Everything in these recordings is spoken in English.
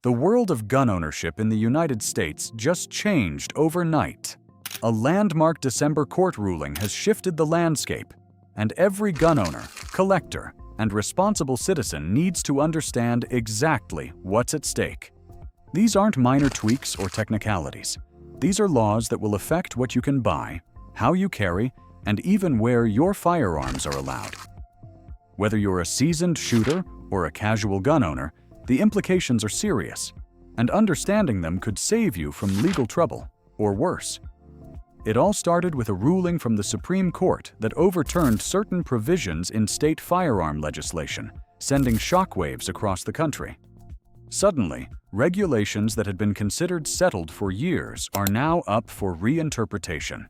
The world of gun ownership in the United States just changed overnight. A landmark December court ruling has shifted the landscape, and every gun owner, collector, and responsible citizen needs to understand exactly what's at stake. These aren't minor tweaks or technicalities. These are laws that will affect what you can buy, how you carry, and even where your firearms are allowed. Whether you're a seasoned shooter or a casual gun owner, the implications are serious, and understanding them could save you from legal trouble, or worse. It all started with a ruling from the Supreme Court that overturned certain provisions in state firearm legislation, sending shockwaves across the country. Suddenly, regulations that had been considered settled for years are now up for reinterpretation.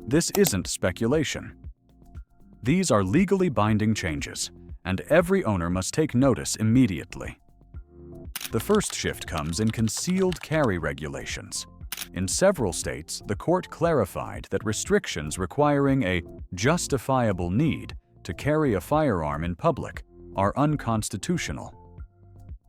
This isn't speculation. These are legally binding changes, and every owner must take notice immediately. The first shift comes in concealed carry regulations. In several states, the court clarified that restrictions requiring a justifiable need to carry a firearm in public are unconstitutional.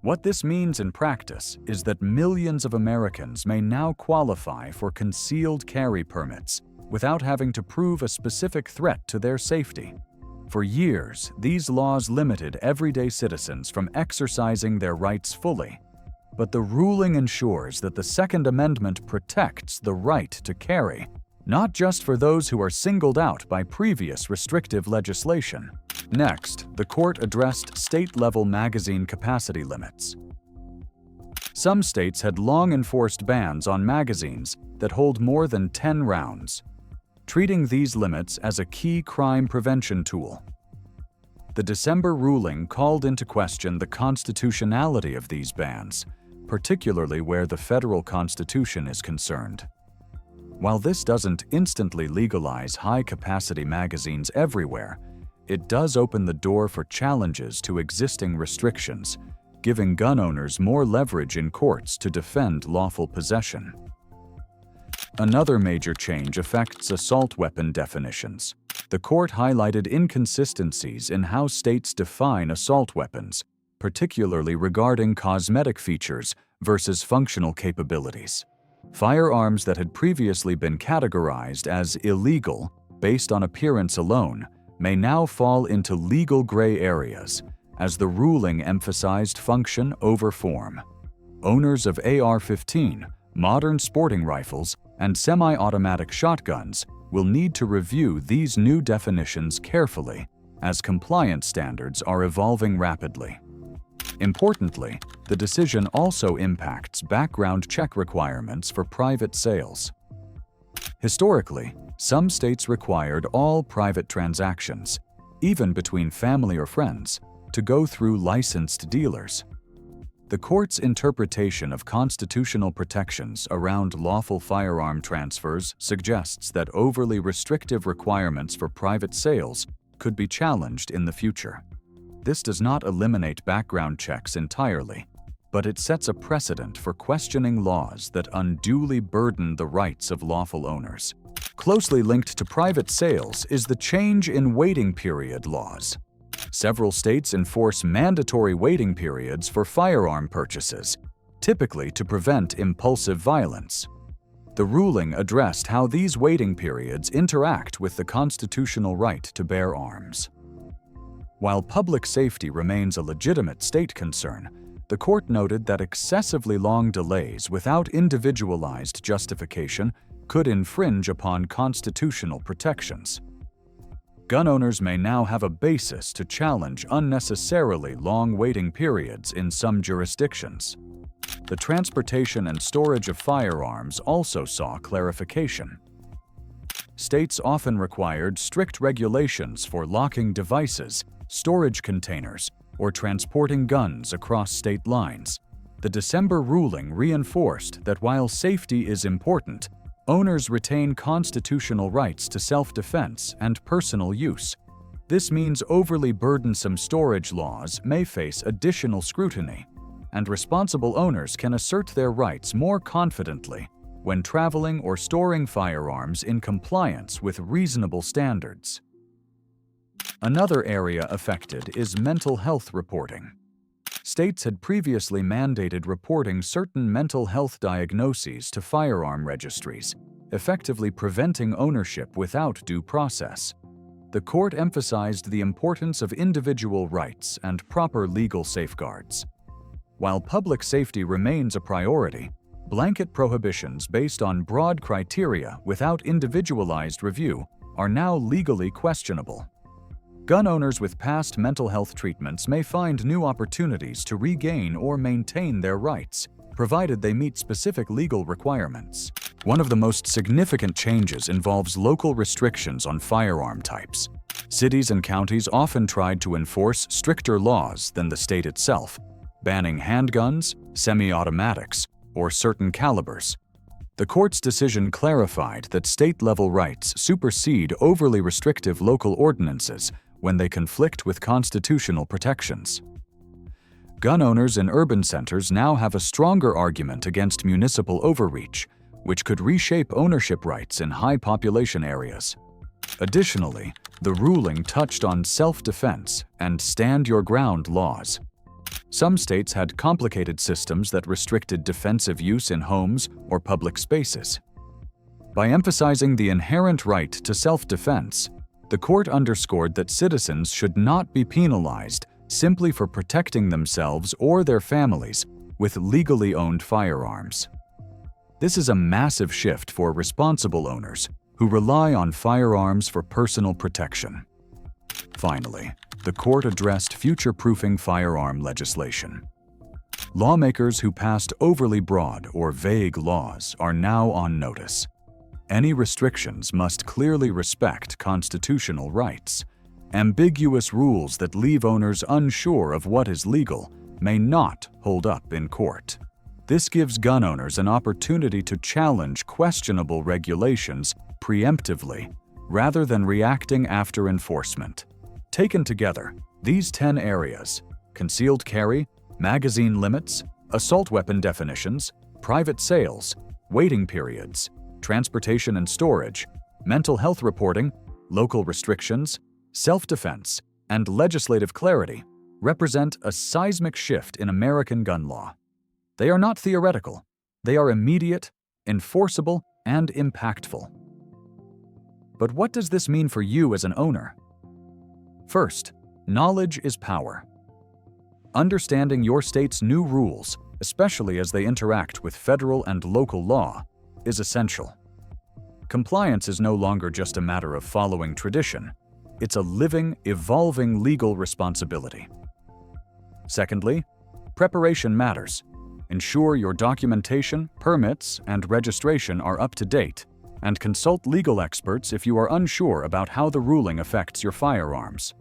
What this means in practice is that millions of Americans may now qualify for concealed carry permits without having to prove a specific threat to their safety. For years, these laws limited everyday citizens from exercising their rights fully. But the ruling ensures that the Second Amendment protects the right to carry, not just for those who are singled out by previous restrictive legislation. Next, the court addressed state-level magazine capacity limits. Some states had long enforced bans on magazines that hold more than 10 rounds, treating these limits as a key crime prevention tool. The December ruling called into question the constitutionality of these bans, particularly where the federal Constitution is concerned. While this doesn't instantly legalize high-capacity magazines everywhere, it does open the door for challenges to existing restrictions, giving gun owners more leverage in courts to defend lawful possession. Another major change affects assault weapon definitions. The court highlighted inconsistencies in how states define assault weapons, particularly regarding cosmetic features versus functional capabilities. Firearms that had previously been categorized as illegal based on appearance alone may now fall into legal gray areas, as the ruling emphasized function over form. Owners of AR-15, modern sporting rifles, and semi-automatic shotguns will need to review these new definitions carefully, as compliance standards are evolving rapidly. Importantly, the decision also impacts background check requirements for private sales. Historically, some states required all private transactions, even between family or friends, to go through licensed dealers. The court's interpretation of constitutional protections around lawful firearm transfers suggests that overly restrictive requirements for private sales could be challenged in the future. This does not eliminate background checks entirely, but it sets a precedent for questioning laws that unduly burden the rights of lawful owners. Closely linked to private sales is the change in waiting period laws. Several states enforce mandatory waiting periods for firearm purchases, typically to prevent impulsive violence. The ruling addressed how these waiting periods interact with the constitutional right to bear arms. While public safety remains a legitimate state concern, the court noted that excessively long delays without individualized justification could infringe upon constitutional protections. Gun owners may now have a basis to challenge unnecessarily long waiting periods in some jurisdictions. The transportation and storage of firearms also saw clarification. States often required strict regulations for locking devices, storage containers, or transporting guns across state lines. The December ruling reinforced that while safety is important, owners retain constitutional rights to self-defense and personal use. This means overly burdensome storage laws may face additional scrutiny, and responsible owners can assert their rights more confidently when traveling or storing firearms in compliance with reasonable standards. Another area affected is mental health reporting. States had previously mandated reporting certain mental health diagnoses to firearm registries, effectively preventing ownership without due process. The court emphasized the importance of individual rights and proper legal safeguards. While public safety remains a priority, blanket prohibitions based on broad criteria without individualized review are now legally questionable. Gun owners with past mental health treatments may find new opportunities to regain or maintain their rights, provided they meet specific legal requirements. One of the most significant changes involves local restrictions on firearm types. Cities and counties often tried to enforce stricter laws than the state itself, banning handguns, semi-automatics, or certain calibers. The court's decision clarified that state-level rights supersede overly restrictive local ordinances when they conflict with constitutional protections. Gun owners in urban centers now have a stronger argument against municipal overreach, which could reshape ownership rights in high-population areas. Additionally, the ruling touched on self-defense and stand-your-ground laws. Some states had complicated systems that restricted defensive use in homes or public spaces. By emphasizing the inherent right to self-defense, the court underscored that citizens should not be penalized simply for protecting themselves or their families with legally owned firearms. This is a massive shift for responsible owners who rely on firearms for personal protection. Finally, the court addressed future-proofing firearm legislation. Lawmakers who passed overly broad or vague laws are now on notice. Any restrictions must clearly respect constitutional rights. Ambiguous rules that leave owners unsure of what is legal may not hold up in court. This gives gun owners an opportunity to challenge questionable regulations preemptively rather than reacting after enforcement. Taken together, these 10 areas – concealed carry, magazine limits, assault weapon definitions, private sales, waiting periods, transportation and storage, mental health reporting, local restrictions, self-defense, and legislative clarity – represent a seismic shift in American gun law. They are not theoretical. They are immediate, enforceable, and impactful. But what does this mean for you as an owner? First, knowledge is power. Understanding your state's new rules, especially as they interact with federal and local law, is essential. Compliance is no longer just a matter of following tradition. It's a living, evolving legal responsibility. Secondly, preparation matters. Ensure your documentation, permits, and registration are up to date, and consult legal experts if you are unsure about how the ruling affects your firearms.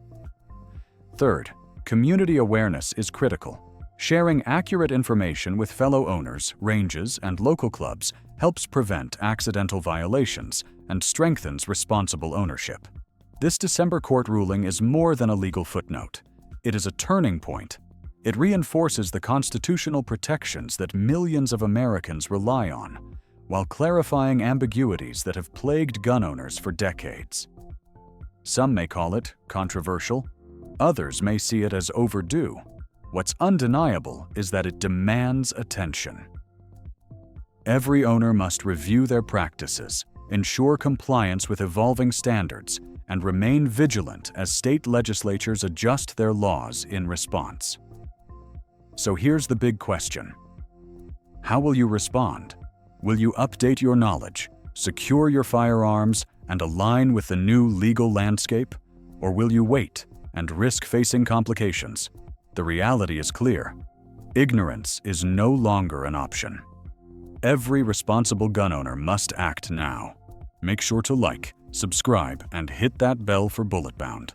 Third, community awareness is critical. Sharing accurate information with fellow owners, ranges, and local clubs helps prevent accidental violations and strengthens responsible ownership. This December court ruling is more than a legal footnote. It is a turning point. It reinforces the constitutional protections that millions of Americans rely on, while clarifying ambiguities that have plagued gun owners for decades. Some may call it controversial. Others may see it as overdue. What's undeniable is that it demands attention. Every owner must review their practices, ensure compliance with evolving standards, and remain vigilant as state legislatures adjust their laws in response. So here's the big question. How will you respond? Will you update your knowledge, secure your firearms, and align with the new legal landscape? Or will you wait and risk facing complications? The reality is clear. Ignorance is no longer an option. Every responsible gun owner must act now. Make sure to like, subscribe, and hit that bell for Bulletbound.